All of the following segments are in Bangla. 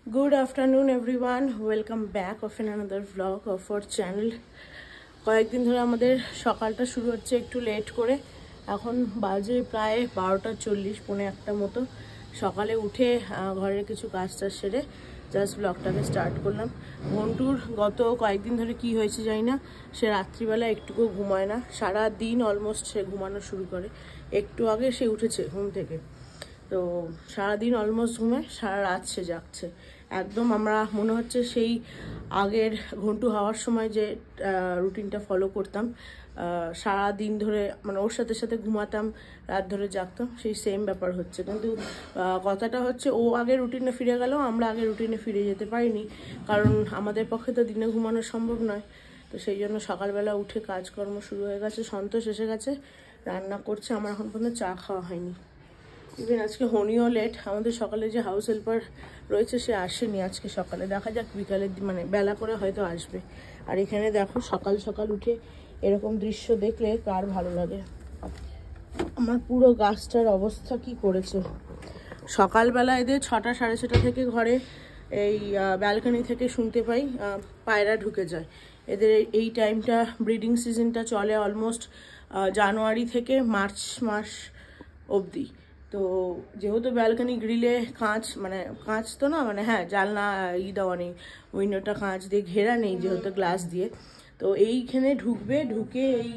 Good afternoon everyone, welcome back of another vlog of our channel. কয়েকদিন ধরে আমাদের সকালটা শুরু হচ্ছে একটু লেট করে। এখন বাজে প্রায় 12:40 পৌনে 1টার মতো। সকালে উঠে ঘরের কিছু কাজটা সেরে জাস্ট ব্লগটাকে স্টার্ট করলাম। ঘন্টুর গত কয়েকদিন ধরে কি হয়েছে জানি না, সে রাত্রিবেলা একটুকু ঘুমায় না, সারা দিন অলমোস্ট সে ঘুমানো শুরু করে। একটু আগে সে উঠেছে ঘুম থেকে, তো সারাদিন অলমোস্ট ঘুমায়, সারা রাত সে জাগছে। একদম আমরা মনে হচ্ছে সেই আগের ঘন্টু হওয়ার সময় যে রুটিনটা ফলো করতাম, সারা দিন ধরে মানে ওর সাথে সাথে ঘুমাতাম, রাত ধরে জাগতাম, সেই সেম ব্যাপার হচ্ছে। কিন্তু কথাটা হচ্ছে ও আগের রুটিনে ফিরে গেল, আমরা আগের রুটিনে ফিরে যেতে পারিনি, কারণ আমাদের পক্ষে তো দিনে ঘুমানো সম্ভব নয়। তো সেই জন্য সকালবেলা উঠে কাজকর্ম শুরু হয়ে গেছে। সন্তোষ এসে গেছে, রান্না করছে, আমার এখন পর্যন্ত চা খাওয়া হয়নি। ইভেন আজকে হনিও লেট, আমাদের সকালে যে হাউস হেল্পার রয়েছে সে আসেনি আজকে সকালে, দেখা যাক বিকালের মানে বেলা করে হয়তো আসবে। আর এখানে দেখো সকাল সকাল উঠে এরকম দৃশ্য দেখলে কার ভালো লাগে। আমার পুরো গাছটার অবস্থা কি করেছে। সকালবেলা এদের 6টা সাড়ে 6টা থেকে ঘরে এই ব্যালকনি থেকে শুনতে পাই পায়রা ঢুকে যায়। এদের এই টাইমটা ব্রিডিং সিজনটা চলে অলমোস্ট জানুয়ারি থেকে মার্চ মাস অবধি। তো যেহেতু ব্যালকনি গ্রিলে কাঁচ, মানে কাঁচ তো না, মানে হ্যাঁ জানলা দেওয়া নেই, উইন্ডোটা কাঁচ দিয়ে ঘেরা নেই যেহেতু গ্লাস দিয়ে, তো এইখানে ঢুকবে। ঢুকে এই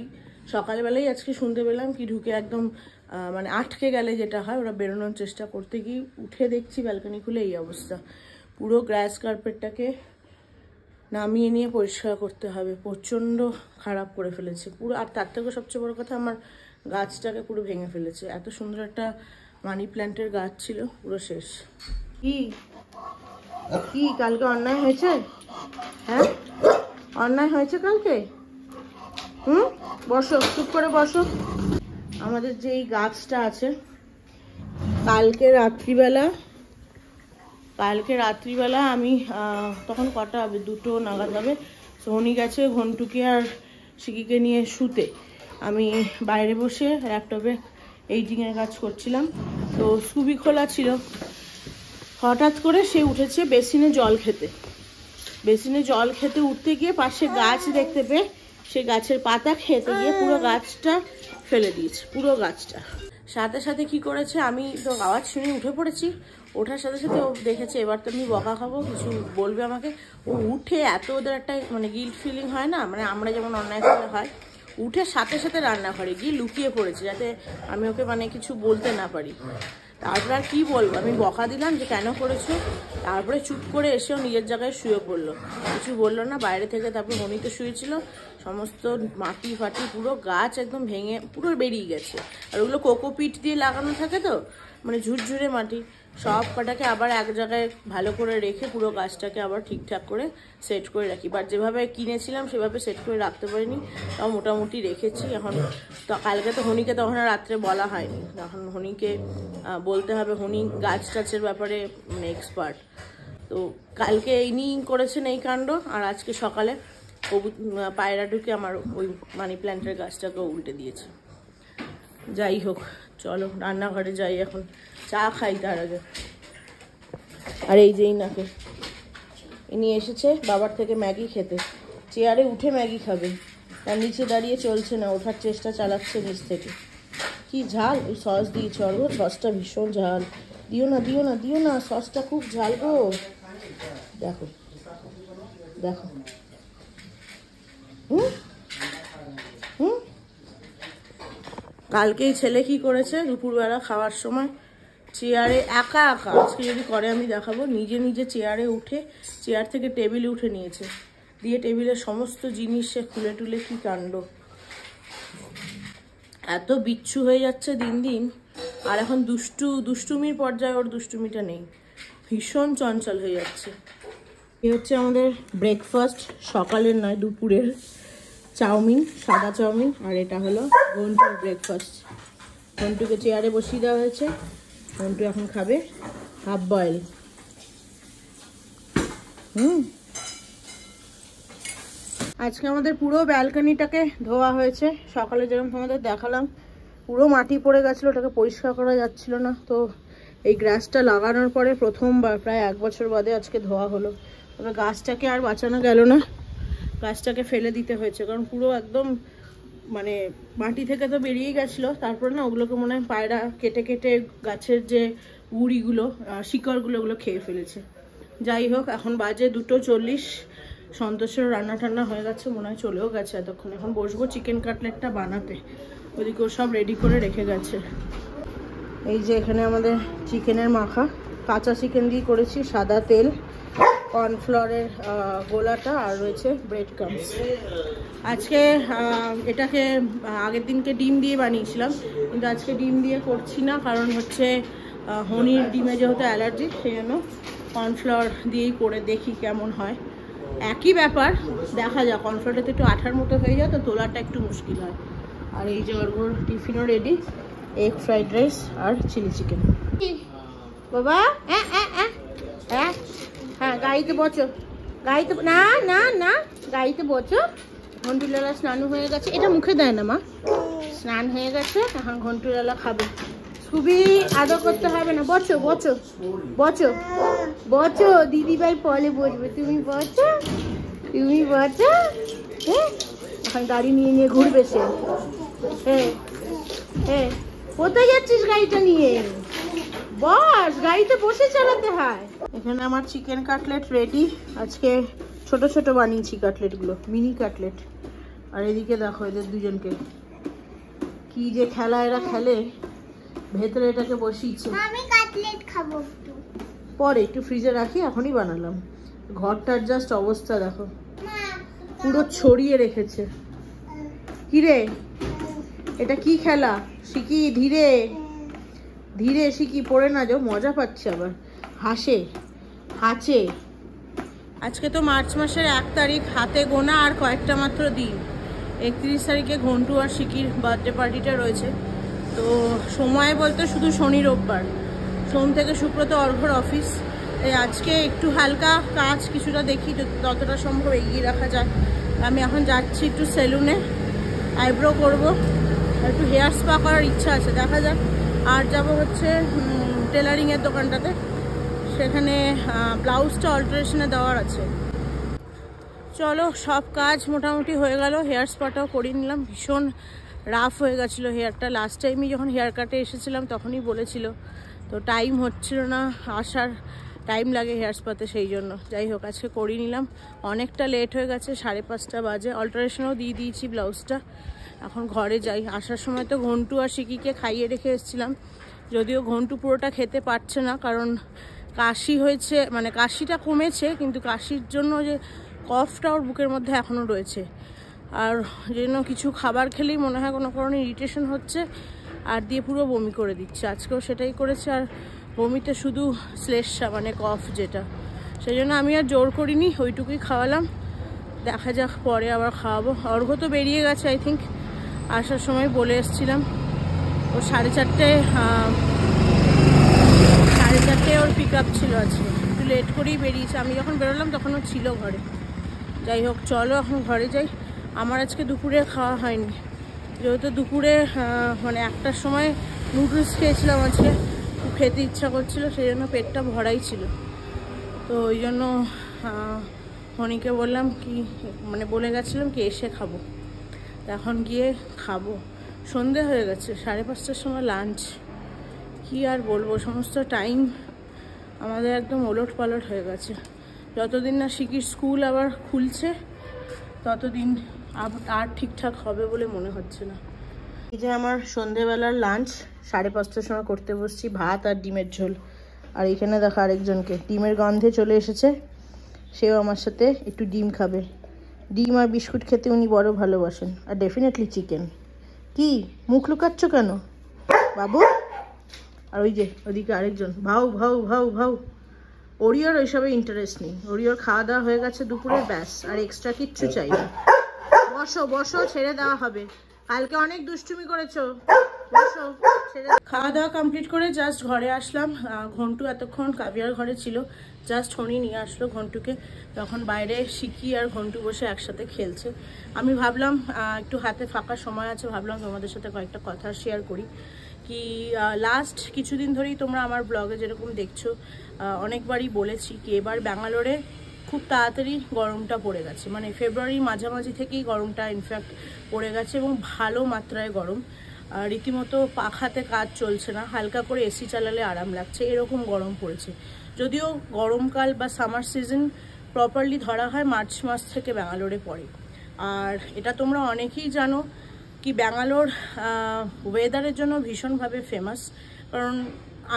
সকালবেলায় আজকে শুনতে পেলাম কি ঢুকে একদম মানে আটকে গেলে যেটা হয়, ওরা বেরোনোর চেষ্টা করতে গিয়ে উঠে দেখছি ব্যালকনি খুলে এই অবস্থা। পুরো গ্রাস কার্পেটটাকে নামিয়ে নিয়ে পরিষ্কার করতে হবে, প্রচণ্ড খারাপ করে ফেলেছে পুরো। আর তার থেকে সবচেয়ে বড় কথা, আমার গাছটাকে পুরো ভেঙে ফেলেছে। এত সুন্দর একটা মানি প্ল্যান্টের গাছ ছিল, পুরো শেষ। কি কি কালকে অন্যায় হয়েছে? হ্যাঁ অন্যায় হয়েছে কালকে। বসো, চুপ করে বসো। আমাদের যে এই গাছটা আছে, কালকে রাত্রিবেলা আমি তখন কটা হবে, 2টো নাগাদ হবে, সোনি গেছে ঘন্টুকে আর শিকিকে নিয়ে শুতে। আমি বাইরে বসে ল্যাপটপে এডিটিংয়ের কাজ করছিলাম, তো স্কুবি খোলা ছিল। হঠাৎ করে সে উঠেছে বেসিনে জল খেতে উঠতে গিয়ে পাশে গাছ দেখতে পেয়ে সে গাছের পাতা খেতে গিয়ে পুরো গাছটা ফেলে দিয়েছে, পুরো গাছটা। সাথে সাথে কি করেছে, আমি তো আওয়াজ শুনে উঠে পড়েছি, ওঠার সাথে সাথে ও দেখেছে এবার তো আমি বকা খাবো, কিছু বলবে আমাকে। ও উঠে এত ওদের একটা মানে গিল্ট ফিলিং হয় না, মানে আমরা যেমন অন্যায় করলে হয়, উঠে সাথে সাথে রান্নাঘরে গিয়ে লুকিয়ে পড়েছে যাতে আমি ওকে মানে কিছু বলতে না পারি। তারপরে আর কি বলবো, আমি বকা দিলাম যে কেন করেছো, তারপরে চুপ করে এসেও নিজের জায়গায় শুয়ে পড়লো, কিছু বললো না বাইরে থেকে। তারপর হনি তো শুয়েছিল, সমস্ত মাটি ফাটি পুরো গাছ একদম ভেঙে পুরো বেরিয়ে গেছে। আর ওগুলো কোকোপিট দিয়ে লাগানো থাকে তো, মানে ঝুরঝুরে মাটি, সব কটাকে আবার এক জায়গায় ভালো করে রেখে পুরো গাছটাকে আবার ঠিকঠাক করে সেট করে রাখি। বাট যেভাবে কিনেছিলাম সেভাবে সেট করে রাখতে পারিনি, তাও মোটামুটি রেখেছি। এখন তো কালকে তো হনিকে তখন আর রাত্রে বলা হয়নি, এখন হনিকে বলতে হবে, হনি গাছ টাছের ব্যাপারে মানে এক্সপার্ট। তো কালকে এই নিয়েই করেছেন এই কাণ্ড, আর আজকে সকালে পায়রা ঢুকে আমার ওই মানি প্ল্যান্টের গাছটাকে উল্টে দিয়েছে। যাই হোক, চলো রান্নাঘরে যাই, এখন চা খাই তার আগে। আর এই যেই নাকে ইনি এসেছে বাবার থেকে ম্যাগি খেতে, চেয়ারে উঠে ম্যাগি খাবে, তার নিচে দাঁড়িয়ে চলছে না, ওঠার চেষ্টা চালাচ্ছে নিচ থেকে। কি ঝাল, ওই সস দিয়েছ, আর সসটা ভীষণ ঝাল, দিও না, সসটা খুব ঝাল গো। দেখো কালকে ছেলে কি করেছে, দুপুরবেলা খাওয়ার সময় চেয়ারে একা আজকে যদি করে আমি দেখাবো, নিজে চেয়ারে উঠে চেয়ার থেকে টেবিলে উঠে নিয়েছে, দিয়ে টেবিলের সমস্ত জিনিস সে খুলে টুলে, কি কাণ্ড। এত বিচ্ছু হয়ে যাচ্ছে দিন দিন, আর এখন দুষ্টুমির পর্যায়ে ওর দুষ্টুমিটা নেই, ভীষণ চঞ্চল হয়ে যাচ্ছে। এই হচ্ছে আমাদের ব্রেকফাস্ট, সকালের নয় দুপুরের, চাউমিন, সাদা চাউমিন, আর এটা হলো ঘন্টুর ব্রেকফাস্ট। ঘন্টুকে চেয়ারে বসিয়ে দেওয়া হয়েছে, ঘন্টু এখন খাবে হাফ বয়েল। আজকে আমাদের পুরো ব্যালকনিটাকে ধোয়া হয়েছে, সকালে যেরকম তোমাদের দেখালাম পুরো মাটি পড়ে গেছিলো, ওটাকে পরিষ্কার করা যাচ্ছিল না, তো এই গ্রাসটা লাগানোর পরে প্রথমবার প্রায় 1 বছর বাদে আজকে ধোয়া হলো। তবে গাছটাকে আর বাঁচানো গেল না, গাছটাকে ফেলে দিতে হয়েছে, কারণ পুরো একদম মানে মাটি থেকে তো বেরিয়েই গেছিলো। তারপর না ওগুলোকে মনে হয় পায়রা কেটে কেটে গাছের যে গুঁড়িগুলো শিকড়গুলো ওগুলো খেয়ে ফেলেছে। যাই হোক, এখন বাজে 2:40। সন্তোষের রান্না টান্না হয়ে গেছে, মনে হয় চলেও গেছে এতক্ষণ। এখন বসবো চিকেন কাটলেটটা বানাতে, ওদিকেও সব রেডি করে রেখে গেছে। এই যে এখানে আমাদের চিকেনের মাখা, কাঁচা চিকেন দিয়ে করেছি, সাদা তেল, কর্নফ্লাওয়ারের গোলাটা, আর রয়েছে ব্রেড ক্রাম্বস। আজকে এটাকে আগের দিনকে ডিম দিয়ে বানিয়েছিলাম, কিন্তু আজকে ডিম দিয়ে করছি না, কারণ হচ্ছে হনির ডিমে যেহেতু অ্যালার্জি, সেই জন্য কর্নফ্লাওয়ার দিয়েই করে দেখি কেমন হয়। একই ব্যাপার, দেখা যাক। কর্নফ্লাওয়ারটা তো একটু আঠার মতো হয়ে যায়, তো তোলাটা একটু মুশকিল হয়। আর এই যে ওর টিফিনও রেডি, এগ ফ্রাইড রাইস আর চিলি চিকেন। বাবা হ্যাঁ গাড়িতে বসো, গাড়িতে না না না গাড়িতে বসো। ঘন্টুলালা স্নান হয়ে গেছে, এটা মুখে দেয় না মা, স্নান হয়ে গেছে, এখন ঘন্টুলালা খাবে। খুবই আদর করতে হবে না, বসো বসো বসো বসো, দিদিভাই পলে বসবে, তুমি বসো তুমি বসো। হ্যাঁ এখন গাড়ি নিয়ে নিয়ে ঘুরবে সে। হ্যাঁ হ্যাঁ, কোথায় যাচ্ছিস গাড়িটা নিয়ে? বস, গাড়িতে বসে চালাতে হয়। এখানে আমার চিকেন কাটলেট রেডি। আজকে ছোট ছোট বানিয়েছি কাটলেটগুলো, মিনি কাটলেট। আর এদিকে দেখো এদের দুজনকে কি যে খেলা এরা খেলে, ভেতরে এটাকে বসিয়েছে। আমি কাটলেট খাবো, পরে একটু ফ্রিজে রাখি, এখনই বানালাম। ঘরটার জাস্ট অবস্থা দেখো, পুরো ছড়িয়ে রেখেছে। কিরে এটা কি খেলা? শিখি, ধীরে ধীরে শিখি, পড়ে না যাও। মজা পাচ্ছে আবার, হাঁচে। আজকে তো মার্চ মাসের 1 তারিখ, হাতে গোনা আর কয়েকটা মাত্র দিন। 31 তারিখে ঘন্টু আর শিকির বার্থডে পার্টিটা রয়েছে। তো সময় বলতে শুধু শনি রোববার, সোম থেকে শুক্র তো অর্ঘর অফিস। তাই আজকে একটু হালকা কাজ কিছুটা দেখি যতটা সম্ভব এগিয়ে রাখা যায়। আমি এখন যাচ্ছি একটু সেলুনে, আইব্রো করবো, একটু হেয়ার স্পা করার ইচ্ছা আছে, দেখা যাক। আর যাব হচ্ছে টেলারিংয়ের দোকানটাতে, সেখানে ব্লাউজটা অল্টারেশনে দেওয়ার আছে। চলো, সব কাজ মোটামুটি হয়ে গেল, হেয়ার স্পাটাও করিয়ে নিলাম। ভীষণ রাফ হয়ে গেছিলো হেয়ারটা। লাস্ট টাইমই যখন হেয়ার কাটে এসেছিলাম তখনই বলেছিল, তো টাইম হচ্ছিল না, আসার টাইম লাগে হেয়ার স্পাতে, সেই জন্য। যাই হোক, আজকে করিয়ে নিলাম। অনেকটা লেট হয়ে গেছে, 5:30 বাজে। অল্টারেশনও দিয়ে দিয়েছি ব্লাউজটা। এখন ঘরে যাই। আসার সময় তো ঘন্টু আর শিকিকে খাইয়ে রেখে এসেছিলাম, যদিও ঘন্টু পুরোটা খেতে পারছে না, কারণ কাশি হয়েছে, মানে কাশিটা কমেছে, কিন্তু কাশির জন্য যে কফটা ওর বুকের মধ্যে এখনও রয়েছে। আর যেন কিছু খাবার খেলেই মনে হয় কোনো কারণে ইরিটেশন হচ্ছে, আর দিয়ে পুরো বমি করে দিচ্ছে। আজকেও সেটাই করেছে, আর বমিতে শুধু শ্লেষ্মা, মানে কফ যেটা, সেই জন্য আমি আর জোর করিনি, ওইটুকুই খাওয়ালাম। দেখা যাক, পরে আবার খাওয়াবো। অর্ঘ্য তো বেরিয়ে গেছে, আই থিঙ্ক আসার সময় বলে এসছিলাম। ও 4:30 ওর পিক আপ ছিল আজকে, একটু লেট করেই বেরিয়েছে। আমি যখন বেরোলাম তখন ও ছিল ঘরে। যাই হোক, চলো এখন ঘরে যাই। আমার আজকে দুপুরে খাওয়া হয়নি, যেহেতু দুপুরে মানে 1টার সময় নুডলস খেয়েছিলাম, আজকে খুব খেতে ইচ্ছা করছিল, সেই জন্য পেটটা ভরাই ছিল। তো ওই জন্য হনিকে বললাম কি, মানে বলে গেছিলাম কি এসে খাবো, এখন গিয়ে খাবো। সন্ধে হয়ে গেছে, 5:30টার সময় লাঞ্চ। কি আর বলবো, সমস্ত টাইম আমাদের একদম ওলট পালট হয়ে গেছে। যতদিন না শিকির স্কুল আবার খুলছে ততদিন আর ঠিকঠাক হবে বলে মনে হচ্ছে না। এই যে আমার সন্ধেবেলার লাঞ্চ, 5:30টার সময় করতে বসছি। ভাত আর ডিমের ঝোল। আর এখানে দেখা আরেকজনকে ডিমের গন্ধে চলে এসেছে, সেও আমার সাথে একটু ডিম খাবে। ডিম আর বিস্কুট খেতে উনি বড় ভালোবাসেন, আর ডেফিনেটলি চিকেন। কি মুখ লুকাচ্ছ কেন বাবু? আর ওই যে ওদিকে আরেকজন, ভাউ ভাউ ভাউ ভাউ। ওরিওর ওইসবে ইন্টারেস্ট নেই, ওরিওর খাওয়া দাওয়া হয়ে গেছে দুপুরের, ব্যাস, আর এক্সট্রা কিচ্ছু চাই না। বসো বসো, ছেড়ে দেওয়া হবে, কালকে অনেক দুষ্টুমি করেছো, বসো। খাওয়া দাওয়া কমপ্লিট করে জাস্ট ঘরে আসলাম। ঘন্টু এতক্ষণ কাবিয়ার ঘরে ছিল, জাস্ট হনি নিয়ে আসলো ঘন্টুকে, তখন বাইরে শিকি আর ঘন্টু বসে একসাথে খেলছে। আমি ভাবলাম একটু হাতে ফাঁকা সময় আছে, ভাবলাম তোমাদের সাথে কয়েকটা কথা শেয়ার করি। কি লাস্ট কিছুদিন ধরেই তোমরা আমার ব্লগে যেরকম দেখছো অনেকবারই বলেছি কি এবার ব্যাঙ্গালোরে খুব তাড়াতাড়ি গরমটা পড়ে গেছে, মানে ফেব্রুয়ারির মাঝামাঝি থেকেই গরমটা ইনফ্যাক্ট পড়ে গেছে এবং ভালো মাত্রায় গরম। রীতিমতো পাখাতে কাজ চলছে না, হালকা করে এসি চালালে আরাম লাগছে, এরকম গরম পড়েছে। যদিও গরমকাল বা সামার সিজন প্রপারলি ধরা হয় মার্চ মাস থেকে ব্যাঙ্গালোরে পড়ে। আর এটা তোমরা অনেকেই জানো কি ব্যাঙ্গালোর ওয়েদারের জন্য ভীষণভাবে ফেমাস, কারণ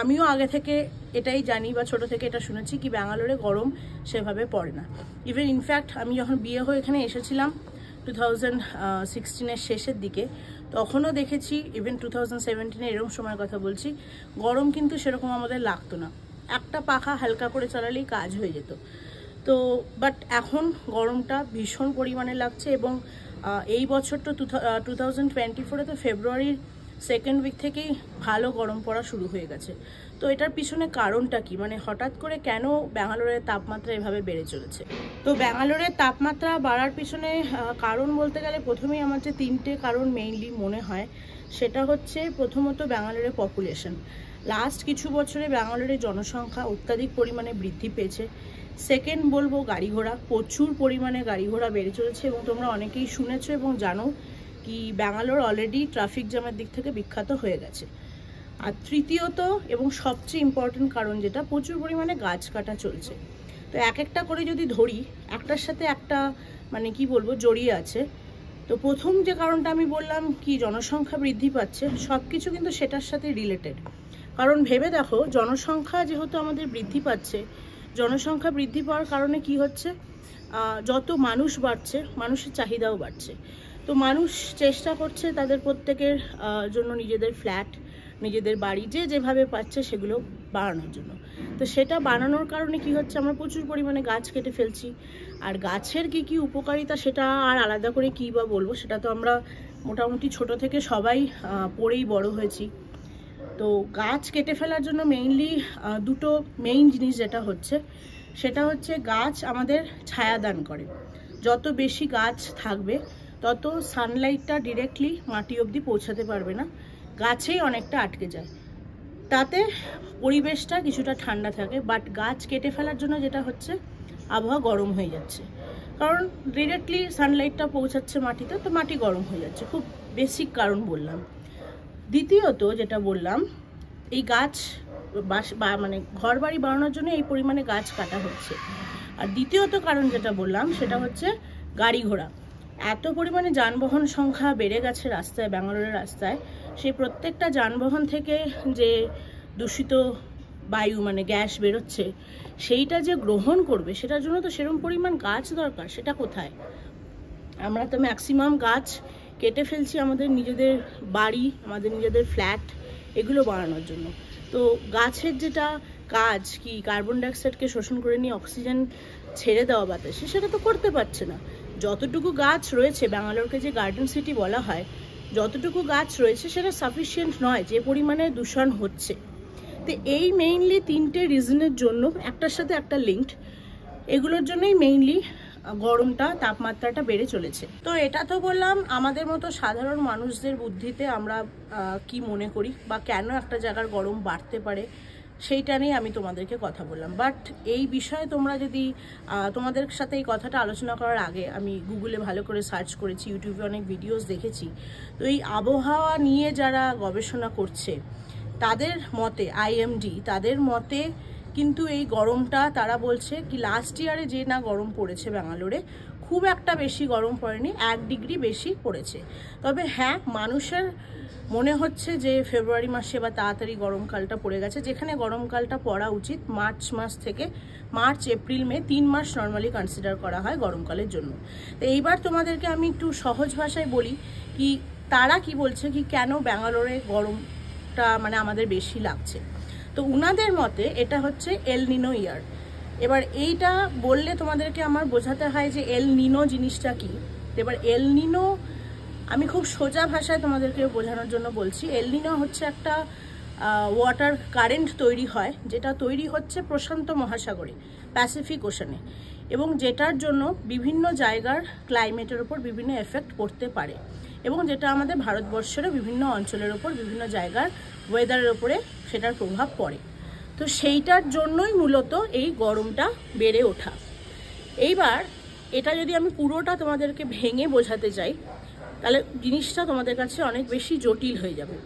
আমিও আগে থেকে এটাই জানি বা ছোট থেকে এটা শুনেছি কি ব্যাঙ্গালোরে গরম সেভাবে পড়ে না। ইভেন ইনফ্যাক্ট আমি যখন বিয়ে হয়ে এখানে এসেছিলাম 2016-এর শেষের দিকে, তখনও দেখেছি, ইভেন 2017 এরকম সময়ের কথা বলছি, গরম কিন্তু সেরকম আমাদের লাগতো না, একটা পাখা হালকা করে চালালেই কাজ হয়ে যেত। তো বাট এখন গরমটা ভীষণ পরিমাণে লাগছে এবং এই বছর তো 2024-এ তো ফেব্রুয়ারির সেকেন্ড উইক থেকেই ভালো গরম পড়া শুরু হয়ে গেছে। তো এটার পিছনে কারণটা কি, মানে হঠাৎ করে কেন ব্যাঙ্গালোরের তাপমাত্রা এভাবে বেড়ে চলেছে? তো ব্যাঙ্গালোরের তাপমাত্রা বাড়ার পিছনে কারণ বলতে গেলে প্রথমেই আমার যে 3টে কারণ মেইনলি মনে হয়, সেটা হচ্ছে প্রথমত ব্যাঙ্গালোরের পপুলেশন। লাস্ট কিছু বছরে ব্যাঙ্গালোরের জনসংখ্যা অত্যাধিক পরিমাণে বৃদ্ধি পেয়েছে। সেকেন্ড বলবো গাড়ি ঘোড়া, প্রচুর পরিমাণে গাড়ি ঘোড়া বেড়ে চলেছে এবং তোমরা অনেকেই শুনেছো এবং জানো কি ব্যাঙ্গালোর অলরেডি ট্রাফিক জ্যামের দিক থেকে বিখ্যাত হয়ে গেছে। আর তৃতীয়ত এবং সবচেয়ে ইম্পর্টেন্ট কারণ যেটা, প্রচুর পরিমাণে গাছ কাটা চলছে। তো এক একটা করে যদি ধরি, একটার সাথে একটা মানে কি বলবো জড়িয়ে আছে। তো প্রথম যে কারণটা আমি বললাম কি জনসংখ্যা বৃদ্ধি পাচ্ছে, সব কিছু কিন্তু সেটার সাথে রিলেটেড। কারণ ভেবে দেখো, জনসংখ্যা যেহেতু আমাদের বৃদ্ধি পাচ্ছে, জনসংখ্যা বৃদ্ধি পাওয়ার কারণে কি হচ্ছে, যত মানুষ বাড়ছে মানুষের চাহিদাও বাড়ছে। তো মানুষ চেষ্টা করছে তাদের প্রত্যেকের জন্য নিজেদের ফ্ল্যাট, নিজেদের বাড়ি যে যেভাবে পাচ্ছে সেগুলো বাড়ানোর জন্য। তো সেটা বানানোর কারণে কি হচ্ছে, আমরা প্রচুর পরিমাণে গাছ কেটে ফেলছি। আর গাছের কি কি উপকারিতা সেটা আর আলাদা করে কী বা বলবো, সেটা তো আমরা মোটামুটি ছোট থেকে সবাই পড়েই বড় হয়েছি। তো গাছ কেটে ফেলার জন্য মেইনলি দুটো মেইন জিনিস যেটা হচ্ছে, সেটা হচ্ছে গাছ আমাদের ছায়া দান করে। যত বেশি গাছ থাকবে তত সানলাইটটা ডিরেক্টলি মাটি অবধি পৌঁছাতে পারবে না, গাছেই অনেকটা আটকে যায়, তাতে পরিবেশটা কিছুটা ঠান্ডা থাকে। বাট গাছ কেটে ফেলার জন্য যেটা হচ্ছে, আবহাওয়া গরম হয়ে যাচ্ছে, কারণ ডিরেক্টলি সানলাইটটা পৌঁছাচ্ছে মাটিতে, তো মাটি গরম হয়ে যাচ্ছে। খুব বেসিক কারণ বললাম। দ্বিতীয়ত যেটা বললাম, এই গাছ মানে ঘর বাড়ি বানানোর জন্য এই পরিমাণে গাছ কাটা হচ্ছে। আর দ্বিতীয়ত কারণ যেটা বললাম সেটা হচ্ছে গাড়ি ঘোড়া। এত পরিমাণে যানবাহন সংখ্যা বেড়ে গেছে রাস্তায়, ব্যাঙ্গালোরের রাস্তায়, সেই প্রত্যেকটা যানবাহন থেকে যে দূষিত বায়ু মানে গ্যাস বেরোচ্ছে, সেইটা যে গ্রহণ করবে সেটার জন্য তো সেরকম পরিমাণ গাছ দরকার, সেটা কোথায়? আমরা তো ম্যাক্সিমাম গাছ কেটে ফেলছি আমাদের নিজেদের বাড়ি, আমাদের নিজেদের ফ্ল্যাট এগুলো বানানোর জন্য। তো গাছের যেটা কাজ কি, কার্বন ডাইঅক্সাইডকে শোষণ করে নিয়ে অক্সিজেন ছেড়ে দেওয়া বাতাসে, সেটা তো করতে পারছে না। যতটুকু গাছ রয়েছে, ব্যাঙ্গালোরকে যে গার্ডেন সিটি বলা হয়, যতটুকু গাছ রয়েছে সেটা সাফিসিয়েন্ট নয়, যে পরিমাণে দূষণ হচ্ছে। তো এই মেইনলি 3টে রিজনের জন্য, একটার সাথে একটা লিঙ্কড, এগুলোর জন্যই মেইনলি গরমটা তাপমাত্রাটা বেড়ে চলেছে। তো এটা তো বললাম আমাদের মতো সাধারণ মানুষদের বুদ্ধিতে আমরা কি মনে করি বা কেন একটা জায়গার গরম বাড়তে পারে, সেইটা নিয়ে আমি তোমাদেরকে কথা বললাম। বাট এই বিষয়ে তোমরা যদি তোমাদের সাথে এই কথাটা আলোচনা করার আগে আমি গুগলে ভালো করে সার্চ করেছি, ইউটিউবে অনেক ভিডিওস দেখেছি। তো এই আবহাওয়া নিয়ে যারা গবেষণা করছে তাদের মতে, আইএমডি তাদের মতে কিন্তু এই গরমটা তারা বলছে কি লাস্ট ইয়ারে যে না গরম পড়েছে ব্যাঙ্গালোরে, খুব একটা বেশি গরম পড়েনি, 1 ডিগ্রি বেশি পড়েছে। তবে হ্যাঁ, মানুষের মনে হচ্ছে যে ফেব্রুয়ারি মাসে বা তাড়াতাড়ি গরমকালটা পড়ে গেছে, যেখানে গরমকালটা পড়া উচিত মার্চ মাস থেকে। মার্চ, এপ্রিল, মে 3 মাস নর্মালি কনসিডার করা হয় গরমকালের জন্য। তো এইবার তোমাদেরকে আমি একটু সহজ ভাষায় বলি কি তারা কি বলছে, কি কেন ব্যাঙ্গালোরে গরমটা মানে আমাদের বেশি লাগছে। তো উনাদের মতে এটা হচ্ছে এল নিনো ইয়ার। এবার এইটা বললে তোমাদেরকে আমার বোঝাতে হয় যে এল নিনো জিনিসটা কি। এবার এল নিনো আমি খুব সোজা ভাষায় তোমাদেরকে বোঝানোর জন্য বলছি। এল নিনো হচ্ছে একটা ওয়াটার কারেন্ট তৈরি হয়, যেটা তৈরি হচ্ছে প্রশান্ত মহাসাগরে, প্যাসিফিক ওশানে, এবং যেটার জন্য বিভিন্ন জায়গার ক্লাইমেটের উপর বিভিন্ন এফেক্ট পড়তে পারে, এবং যেটা আমাদের ভারতবর্ষেরও বিভিন্ন অঞ্চলের উপর বিভিন্ন জায়গার ওয়েদারের ওপরে সেটার প্রভাব পড়ে। তো সেইটার জন্যই মূলত এই গরমটা বেড়ে ওঠা। এইবার এটা যদি আমি পুরোটা তোমাদেরকে ভেঙে বোঝাতে চাই তাহলে জিনিসটা তোমাদের কাছে অনেক বেশি জটিল হয়ে যাবে।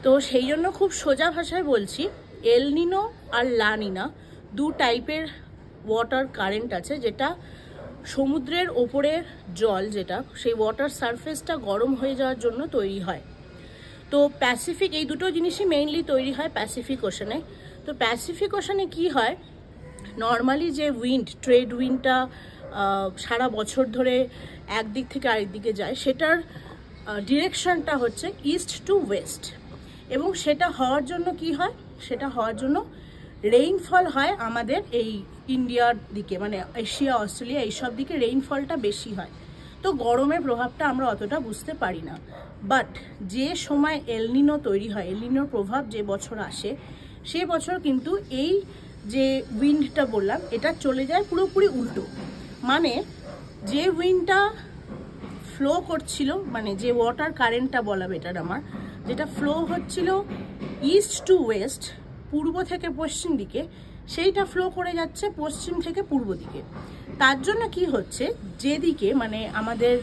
তো সেই জন্য খুব সোজা ভাষায় বলছি, এল নিনো আর লা নিনা দু টাইপের ওয়াটার কারেন্ট আছে, যেটা সমুদ্রের ওপরের জল, যেটা সেই ওয়াটার সারফেসটা গরম হয়ে যাওয়ার জন্য তৈরি হয়। তো প্যাসিফিক, এই দুটো জিনিসই মেইনলি তৈরি হয় প্যাসিফিক ওশানে। তো প্যাসিফিক ওশানে কি হয়, নর্মালি যে উইন্ড, ট্রেড উইন্ডটা সারা বছর ধরে একদিক থেকে আরেক দিকে যায়, সেটার ডিরেকশনটা হচ্ছে ইস্ট টু ওয়েস্ট। এবং সেটা হওয়ার জন্য কি হয়, সেটা হওয়ার জন্য রেইনফল হয় আমাদের এই ইন্ডিয়ার দিকে, মানে এশিয়া, অস্ট্রেলিয়া এইসব দিকে রেইনফলটা বেশি হয়। তো গরমের প্রভাবটা আমরা অতটা বুঝতে পারি না। বাট যে সময় এল নিনো তৈরি হয়, এল নিনোর প্রভাব যে বছর আসে, সে বছর কিন্তু এই যে উইন্ডটা বললাম এটা চলে যায় পুরোপুরি উল্টো। মানে যে উইন্ডটা ফ্লো করছিল, মানে যে ওয়াটার কারেন্টটা বলা বেটার আমার, যেটা ফ্লো হচ্ছিল ইস্ট টু ওয়েস্ট, পূর্ব থেকে পশ্চিম দিকে, সেইটা ফ্লো করে যাচ্ছে পশ্চিম থেকে পূর্ব দিকে। তার জন্য কি হচ্ছে, যেদিকে মানে আমাদের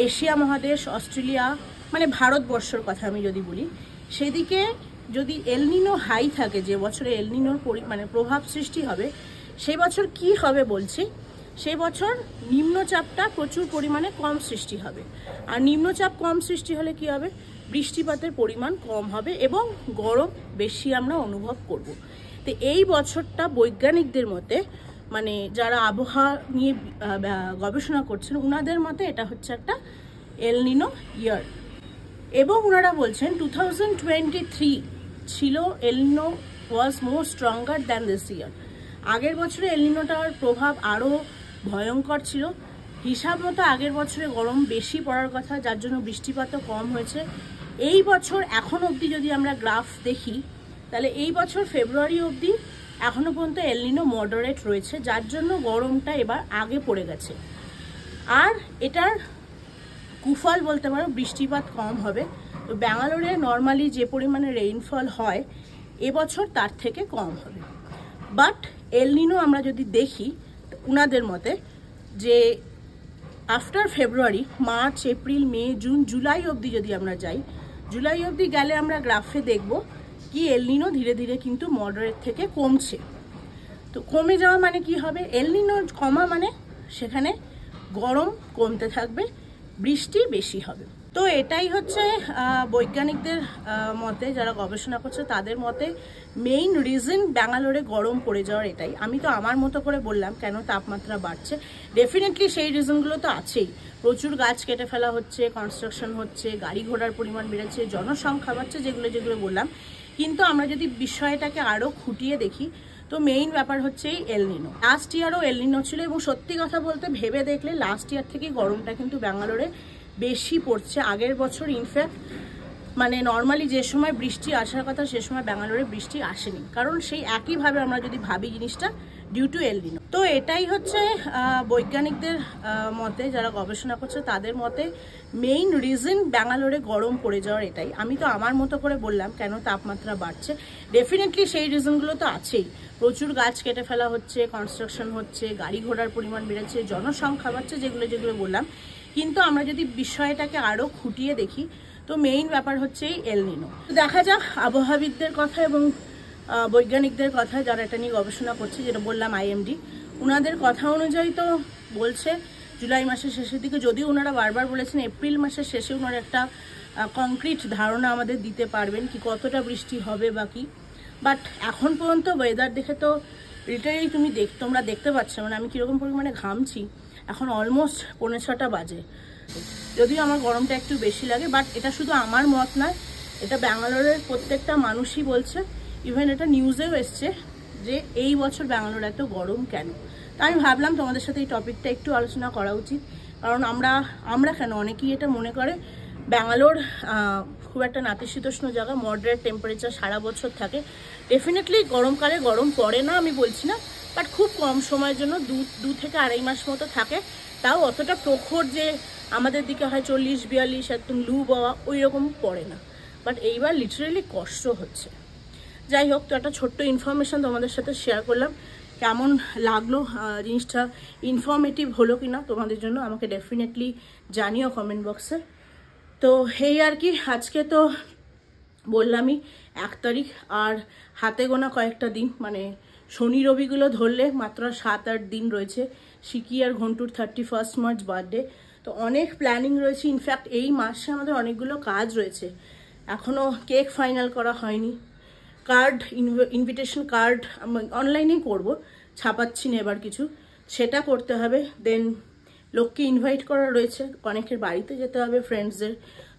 এশিয়া মহাদেশ, অস্ট্রেলিয়া, মানে ভারতবর্ষের কথা আমি যদি বলি, সেদিকে যদি এল নিনো হাই থাকে, যে বছরে এল নিনোর মানে প্রভাব সৃষ্টি হবে, সেই বছর কি হবে বলছি, সেই বছর নিম্নচাপটা প্রচুর পরিমাণে কম সৃষ্টি হবে। আর নিম্নচাপ কম সৃষ্টি হলে কি হবে, বৃষ্টিপাতের পরিমাণ কম হবে এবং গরম বেশি আমরা অনুভব করব। তো এই বছরটা বৈজ্ঞানিকদের মতে, মানে যারা আবহাওয়া নিয়ে গবেষণা করছেন, ওনাদের মতে এটা হচ্ছে একটা এল নিনো ইয়ার। এবং ওনারা বলছেন 2023 ছিল এল নিনো ওয়াজ মোর স্ট্রঙ্গার দ্যান দিস ইয়ার। আগের বছরে এল নিনোটার প্রভাব আরও ভয়ঙ্কর ছিল। হিসাব মতো আগের বছরে গরম বেশি পড়ার কথা, যার জন্য বৃষ্টিপাতও কম হয়েছে। এই বছর এখন অবধি যদি আমরা গ্রাফ দেখি, তাহলে এই বছর ফেব্রুয়ারি অবধি এখনও পর্যন্ত এল নিনো মডারেট রয়েছে, যার জন্য গরমটা এবার আগে পড়ে গেছে। আর এটার কুফল বলতে পারো, বৃষ্টিপাত কম হবে। তো ব্যাঙ্গালোরে নর্মালি যে পরিমাণে রেইনফল হয়, এবছর তার থেকে কম হবে। বাট এল নিনো আমরা যদি দেখি উনাদের মতে, যে আফটার ফেব্রুয়ারি, মার্চ, এপ্রিল, মে, জুন, জুলাই অবধি যদি আমরা যাই, জুলাই অবধি গেলে আমরা গ্রাফে দেখব কি এল নিনো ধীরে ধীরে কিন্তু মডারেট থেকে কমছে। তো কমে যাওয়া মানে কি হবে, এল নিনো কমা মানে সেখানে গরম কমতে থাকবে, বৃষ্টি বেশি হবে। তো এটাই হচ্ছে বৈজ্ঞানিকদের মতে, যারা গবেষণা করছে তাদের মতে মেইন রিজন ব্যাঙ্গালোরে গরম পড়ে যাওয়ার এটাই। আমি তো আমার মতো করে বললাম কেন তাপমাত্রা বাড়ছে, ডেফিনেটলি সেই রিজনগুলো তো আছেই। প্রচুর গাছ কেটে ফেলা হচ্ছে, কনস্ট্রাকশন হচ্ছে, গাড়ি ঘোড়ার পরিমাণ বেড়েছে, জনসংখ্যা বাড়ছে, যেগুলো বললাম। কিন্তু আমরা যদি বিষয়টাকে আরও খুঁটিয়ে দেখি, তো মেইন ব্যাপার হচ্ছে এই এল নিনো। লাস্ট ইয়ারও এল নিনো ছিল, এবং সত্যি কথা বলতে ভেবে দেখলে লাস্ট ইয়ার থেকে গরমটা কিন্তু ব্যাঙ্গালোরে বেশি পড়ছে আগের বছর। ইনফ্যাক্ট মানে নর্মালি যে সময় বৃষ্টি আসার কথা, সে সময় ব্যাঙ্গালোরে বৃষ্টি আসেনি, কারণ সেই একইভাবে আমরা যদি ভাবি জিনিসটা ডিউ টু এল নিনো। তো এটাই হচ্ছে বৈজ্ঞানিকদের মতে, যারা গবেষণা করছে তাদের মতে মেইন রিজন ব্যাঙ্গালোরে গরম পড়ে যাওয়ার এটাই। আমি তো আমার মতো করে বললাম কেন তাপমাত্রা বাড়ছে, ডেফিনেটলি সেই রিজনগুলো তো আছেই। প্রচুর গাছ কেটে ফেলা হচ্ছে, কনস্ট্রাকশন হচ্ছে, গাড়ি ঘোড়ার পরিমাণ বেড়েছে, জনসংখ্যা বাড়ছে, যেগুলো বললাম। কিন্তু আমরা যদি বিষয়টাকে আরও খুঁটিয়ে দেখি, তো মেইন ব্যাপার হচ্ছে এই এল নিনো। দেখা যাক আবহাওয়াবিদদের কথা এবং বৈজ্ঞানিকদের কথা, যারা এটা নিয়ে গবেষণা করছে, যেটা বললাম আইএমডি, ওনাদের কথা অনুযায়ী তো বলছে জুলাই মাসের শেষের দিকে, যদিও ওনারা বারবার বলেছেন এপ্রিল মাসের শেষে ওনারা একটা কংক্রিট ধারণা আমাদের দিতে পারবেন কি কতটা বৃষ্টি হবে বা কি। বাট এখন পর্যন্ত ওয়েদার দেখে তো লিটারেলি তোমরা দেখতে পাচ্ছ, মানে আমি কীরকম পরিমাণে ঘামছি। এখন অলমোস্ট 5:45 বাজে, যদিও আমার গরমটা একটু বেশি লাগে, বাট এটা শুধু আমার মত নয়, এটা ব্যাঙ্গালোরের প্রত্যেকটা মানুষই বলছে। ইভেন এটা নিউজেও এসছে যে এই বছর ব্যাঙ্গালোর এত গরম কেন। তা আমি ভাবলাম তোমাদের সাথে এই টপিকটা একটু আলোচনা করা উচিত, কারণ আমরা কেন অনেকেই এটা মনে করে ব্যাঙ্গালোর খুব একটা নাতিশীতোষ্ণ জায়গা, মডারেট টেম্পারেচার সারা বছর থাকে। ডেফিনেটলি গরমকালে গরম পড়ে না আমি বলছি না, বাট খুব কম সময়ের জন্য 2 থেকে 2.5 মাস মতো থাকে, তাও অতটা প্রখর যে আমাদের দিকে হয় 40-42 একদম লু বাওয়া ওই রকম পড়ে না। বাট এইবার লিটারেলি কষ্ট হচ্ছে। যাই হোক, তো একটা ছোট্ট ইনফরমেশান তোমাদের সাথে শেয়ার করলাম। কেমন লাগলো জিনিসটা, ইনফরমেটিভ হলো কি না তোমাদের জন্য আমাকে ডেফিনেটলি জানিও কমেন্ট বক্সে। তো এই আর কি, আজকে তো বললামই 1 তারিখ, আর হাতে গোনা কয়েকটা দিন, মানে শনি রবিগুলো ধরলে মাত্র 7-8 দিন রয়েছে শিকি আর ঘন্টুর 31 মার্চ বার্থডে। তো অনেক প্ল্যানিং রয়েছে, ইনফ্যাক্ট এই মাসে আমাদের অনেকগুলো কাজ রয়েছে, এখনও কেক ফাইনাল করা হয়নি, কার্ড ইনভিটেশন কার্ড অনলাইনেই করব, ছাপাচ্ছি না এবার কিছু, সেটা করতে হবে। দেন লোককে ইনভাইট করা রয়েছে, অনেকের বাড়িতে যেতে হবে, ফ্রেন্ডসদের,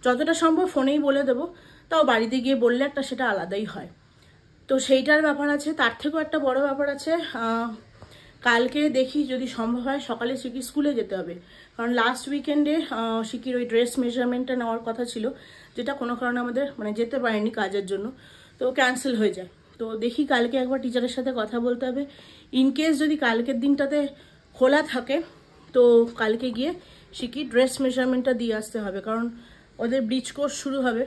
যতটা সম্ভব ফোনেই বলে দেবো, তাও বাড়িতে গিয়ে বললে একটা সেটা আলাদাই হয়। তো সেইটার ব্যাপার আছে। তার থেকেও একটা বড় ব্যাপার আছে, কালকে দেখি যদি সম্ভব হয় সকালে শিকি স্কুলে যেতে হবে, কারণ লাস্ট উইকেন্ডে শিকির ওই ড্রেস মেজারমেন্টটা নেওয়ার কথা ছিল, যেটা কোনো কারণে আমাদের মানে যেতে পারেনি কাজের জন্য, তো ক্যান্সেল হয়ে যায়। তো দেখি কালকে একবার টিচারের সাথে কথা বলতে হবে, ইনকেস যদি কালকের দিনটাতে খোলা থাকে তো কালকে গিয়ে শিকি ড্রেস মেজারমেন্টটা দিয়ে আসতে হবে, কারণ ওদের ব্লিচ কোর্স শুরু হবে।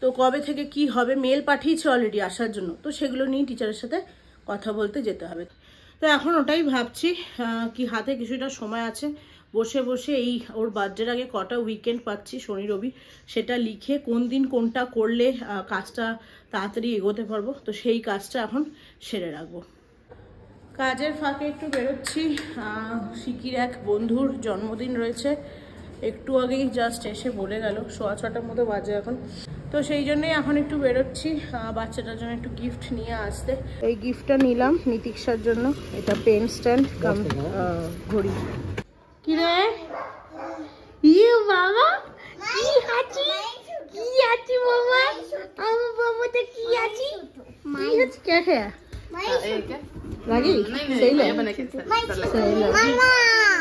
তো কবে থেকে কি হবে, মেল পাঠিয়েছে অলরেডি আসার জন্য, তো সেগুলো নিয়ে টিচারের সাথে কথা বলতে যেতে হবে। তো এখন ওটাই ভাবছি, কি হাতে কিছুটা সময় আছে, বসে বসে এই ওর বার্থডের আগে কটা উইকেন্ড পাচ্ছি শনি রবি, সেটা লিখে কোন দিন কোনটা করলে কাজটা তাড়াতাড়ি এগোতে পারবো, তো সেই কাজটা এখন সেরে রাখবো। কাজের ফাঁকে একটু বেরোচ্ছি, শিকির এক বন্ধুর জন্মদিন রয়েছে, একটু আগেই জাস্ট এসে বলে গেল, 6:15 মতো বাজে এখন, তো সেই জন্যই এখন একটু বেরোচ্ছি বাচ্চাটার জন্য একটু গিফট নিয়ে আসতে। এই গিফটটা নিলাম নিতিক্ষার জন্য, এটা পেন স্ট্যান্ড কাম ঘড়ি। কি রে ইউ বাবা, কি আছে কি আছে বাবা, আমার বাবাটা কি আছে, কি আছে কে কে লাগি সেই লে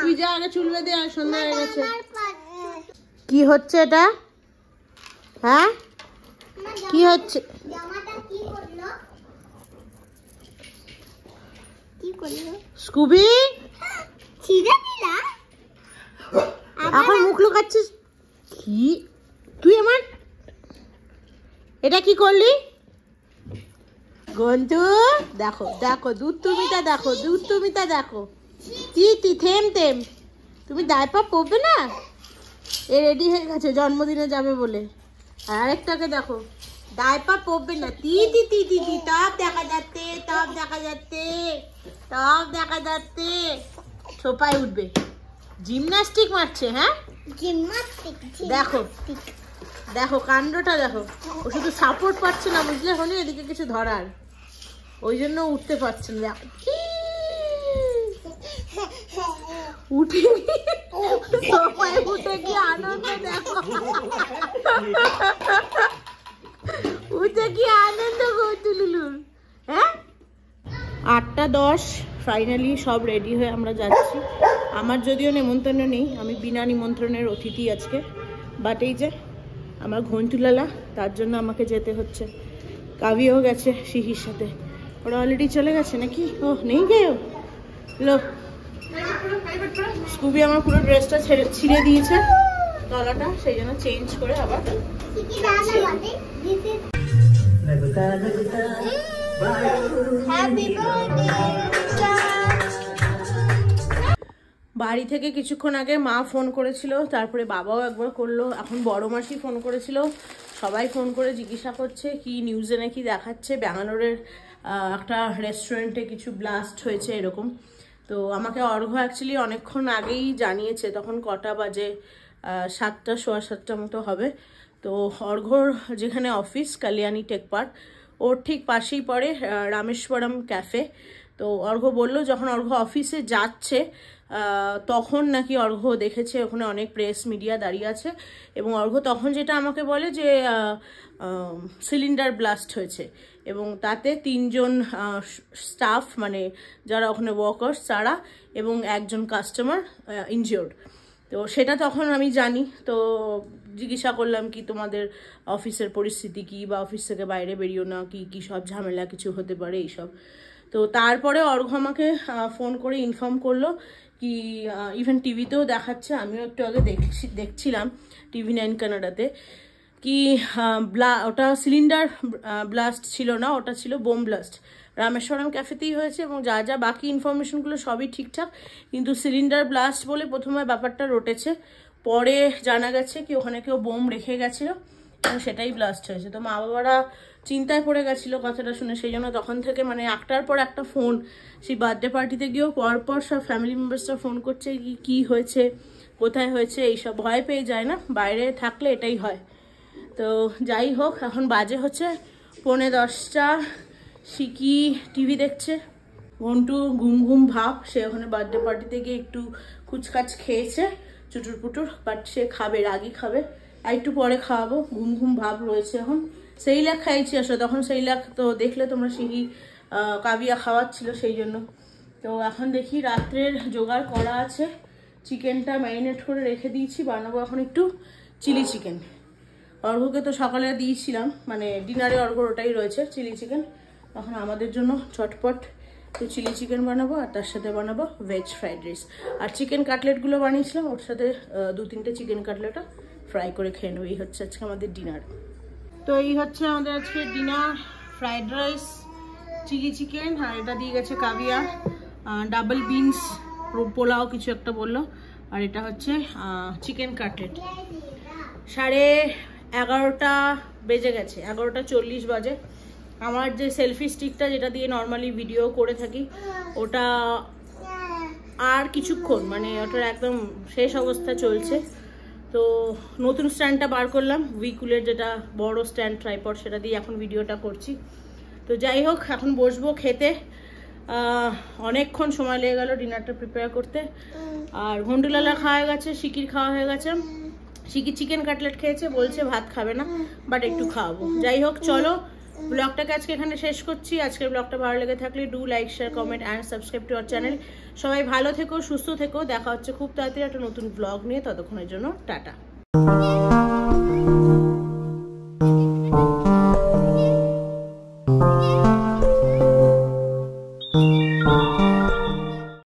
তুই যা আগে চুল বেঁধে আর সন্ধ্যা হয়ে গেছে। কি হচ্ছে এটা, হ্যাঁ কি হচ্ছে, স্কুবি এখন মুখ লুকাচ্ছিস কি তুই আমার, এটা কি করলি গন্তু, দেখো দেখো দুধ তুমিটা দেখো, দুধ তুমিটা দেখো, তি থেম থেম, তুমি ডাইপার পরবে না, এ রেডি হয়ে গেছে জন্মদিনে যাবে বলে, আরেকটাকে দেখো ডাইপার পরবে না, তি তি তি তি তি, টপ দেখা যাচ্ছে, টপ দেখা যাচ্ছে, টপ দেখা যাচ্ছে, ছোপায় উঠবে, জিমন্যাস্টিক মারছে, হ্যাঁ জিমন্যাস্টিক, দেখো দেখো কাণ্ডটা দেখো, ও শুধু সাপোর্ট পাচ্ছে না বুঝলে, হলে এদিকে কিছু ধরার, ওই জন্য উঠতে পারছে না, উঠে সোফায় উঠে কি আনন্দ দেখো, উঠে কি আনন্দ করছে লুলুর, হ্যাঁ 8:10 ফাইনালি সব রেডি হয়ে আমরা যাচ্ছি। আমার যদিও নেমন্তন্ন নেই, আমি বিনা নিমন্ত্রণের অতিথি আজকে, বাট এই যে আমার ঘন্টুলালা, তার জন্য আমাকে যেতে হচ্ছে। কাবিও গেছে শিহির সাথে, ওরা অলরেডি চলে গেছে নাকি, ও নেই গেও লো, স্কুবি আমার পুরো ড্রেসটা ছিঁড়ে দিয়েছে গলাটা, সেই জন্য চেঞ্জ করে আবার বাড়ি থেকে কিছুক্ষণ আগে মা ফোন করেছিল, তারপরে বাবাও একবার করলো, এখন বড় মাসি ফোন করেছিল, সবাই ফোন করে জিজ্ঞাসা করছে কি নিউজে নাকি দেখাচ্ছে ব্যাঙ্গালোরের একটা রেস্টুরেন্টে কিছু ব্লাস্ট হয়েছে এরকম। তো আমাকে অর্ঘ্য অ্যাকচুয়ালি অনেকক্ষণ আগেই জানিয়েছে, তখন কটা বাজে 7টা 7:15 মতো হবে। তো অর্ঘ্যর যেখানে অফিস কালিয়ানি টেক পার্ক, ওর ঠিক পাশেই পড়ে রামেশ্বরম ক্যাফে। তো অর্ঘ্য বলল যখন অর্ঘ্য অফিসে যাচ্ছে তখন নাকি অর্ঘ্য দেখেছে ওখানে অনেক প্রেস মিডিয়া দাঁড়িয়ে আছে, এবং অর্ঘ্য তখন যেটা আমাকে বলে যে সিলিন্ডার ব্লাস্ট হয়েছে, এবং তাতে 3 জন স্টাফ মানে যারা ওখানে ওয়ার্কার্স তারা এবং একজন কাস্টমার ইনজিওর্ড। তো সেটা তখন আমি জানি, তো জিজ্ঞাসা করলাম কি তোমাদের অফিসের পরিস্থিতি কি, বা অফিস থেকে বাইরে বেরিয়েও না কি, কি সব ঝামেলা কিছু হতে পারে এইসব। তো তারপরে অর্ঘ্য আমাকে ফোন করে ইনফর্ম করলো কি ইভেন টিভিতেও দেখাচ্ছে, আমিও একটু আগে দেখছিলাম TV9 কানাডাতে, কি ওটা সিলিন্ডার ব্লাস্ট ছিল না, ওটা ছিল বোম ব্লাস্ট। রামেশ্বরম ক্যাফেতেই হয়েছে এবং যা যা বাকি ইনফরমেশনগুলো সবই ঠিকঠাক, কিন্তু সিলিন্ডার ব্লাস্ট বলে প্রথমে ব্যাপারটা রটেছে, পরে জানা গেছে কি ওখানে কেউ বোম রেখে গেছিলো এবং সেটাই ব্লাস্ট হয়েছে। তো মা বাবারা চিন্তায় পড়ে গেছিলো কথাটা শুনে, সেই জন্য তখন থেকে মানে একটার পর একটা ফোন, সেই বার্থডে পার্টিতে গিয়েও পরপর সব ফ্যামিলি মেম্বার্সরা ফোন করছে কি হয়েছে, কোথায় হয়েছে, এইসব ভয় পেয়ে যায় না, বাইরে থাকলে এটাই হয়। তো যাই হোক, এখন বাজে হচ্ছে 9:45। শিকি টিভি দেখছে, ঘন্টু ঘুম ঘুম ভাব, সে ওখানে বার্থডে পার্টিতে গিয়ে একটু কুচকাচ খেয়েছে চুটুর পুটুর, বাট সে খাবে, রাগই খাবে, আর একটু পরে খাওয়াবো, ঘুম ঘুম ভাব রয়েছে এখন। সেইলাক খাইছি আসলে, তখন সেইলাক তো দেখলে তোমরা, শিকি কাবিয়া খাওয়াচ্ছিল সেই জন্য। তো এখন দেখি রাত্রের জোগাড় করা আছে, চিকেনটা ম্যারিনেট করে রেখে দিয়েছি, বানাবো এখন একটু চিলি চিকেন। অর্ঘ্যকে তো সকালে দিয়েছিলাম, মানে ডিনারে অর্ঘ্যর ওটাই রয়েছে চিলি চিকেন। এখন আমাদের জন্য চটপট একটু চিলি চিকেন বানাবো, আর তার সাথে বানাবো ভেজ ফ্রাইড রাইস। আর চিকেন কাটলেটগুলো বানিয়েছিলাম, ওর সাথে 2-3টে চিকেন কাটলেটও ফ্রাই করে খেয়ে নেবো। এই হচ্ছে আজকে আমাদের ডিনার। তো এই হচ্ছে আমাদের আজকে dinner, fried rice, chilli chicken, আর এটা দিয়ে গেছে কাবিয়া ডাবল বিনস পোলাও কিছু একটা বললো, আর এটা হচ্ছে চিকেন কাটলেট। 11:30 বেজে গেছে, 11:40 বাজে। আমার যে সেলফি স্টিকটা যেটা দিয়ে নর্মালি ভিডিও করে থাকি, ওটা আর কিছুক্ষণ, মানে ওটার একদম শেষ অবস্থা চলছে। তো নতুন স্ট্যান্ডটা বার করলাম, উইকুলের যেটা বড় স্ট্যান্ড ট্রাইপড, সেটা দিয়ে এখন ভিডিওটা করছি। তো যাই হোক, এখন বসবো খেতে। অনেকক্ষণ সময় লেগে গেল ডিনারটা প্রিপেয়ার করতে। আর ঘন্টুলালা খাওয়া হয়ে গেছে, শিকির খাওয়া হয়ে গেছে। শিকি চিকেন কাটলেট খেয়েছে, বলছে ভাত খাবে না, বাট একটু খাওয়াবো। যাই হোক, চলো ব্লগটাকে আজকে এখানে শেষ করছি। আজকের ব্লগটা ভালো লেগে থাকলে do like, share, comment and subscribe to our channel. সবাই ভালো থেকো, সুস্থ থেকো, দেখা হচ্ছে খুব তাড়াতাড়ি একটা নতুন ব্লগ নিয়ে। ততক্ষণের জন্য টাটা।